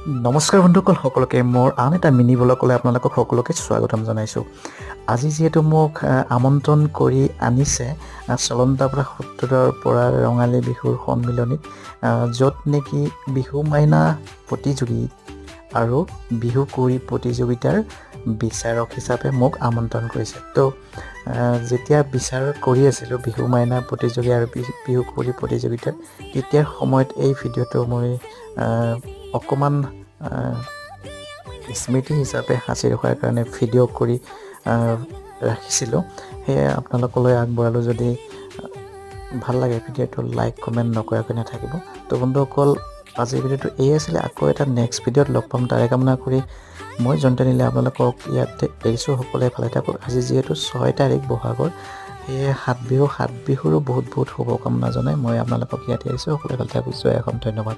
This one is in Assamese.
নমস্কাৰ বন্ধুসকল সকলোকে মোৰ আন এটা মিনি ব্লগলৈ আপোনালোকক সকলোকে স্বাগতম জনাইছোঁ। আজি যিহেতু মোক আমন্ত্ৰণ কৰি আনিছে চলন্তাপাৰা সত্ৰৰ পৰা ৰঙালী বিহুৰ সন্মিলনীত, য'ত নেকি বিহু মাইনা প্ৰতিযোগী আৰু বিহু কুঁৱৰী প্ৰতিযোগিতাৰ বিচাৰক হিচাপে মোক আমন্ত্ৰণ কৰিছে। তো যেতিয়া বিচাৰ কৰি আছিলোঁ বিহু মাইনা প্ৰতিযোগী আৰু বিহু কুঁৱৰী প্ৰতিযোগিতাৰ, তেতিয়াৰ সময়ত এই ভিডিঅ'টো মই অকণমান স্মৃতি হিচাপে সাঁচি ৰখাৰ কাৰণে ভিডিঅ' কৰি ৰাখিছিলোঁ। সেয়ে আপোনালোকলৈ আগবঢ়ালোঁ। যদি ভাল লাগে ভিডিঅ'টো লাইক কমেণ্ট নকৰাকৈ নাথাকিব। তো বন্ধুসকল, আজিৰ ভিডিঅ'টো এই আছিলে। আকৌ এটা নেক্সট ভিডিঅ'ত লগ পাম তাৰে কামনা কৰি মই জন্তে নিলে আপোনালোকক ইয়াতে এৰিছোঁ। সকলোৱে ভালে থাকক। আজি যিহেতু 6 তাৰিখ বহাগৰ, সেয়ে সাত বিহুৰো বহুত বহুত শুভকামনা জনাই মই আপোনালোকক ইয়াতে এৰিছোঁ। সকলোৱে ভালে থাকক। জয় অসম। ধন্যবাদ।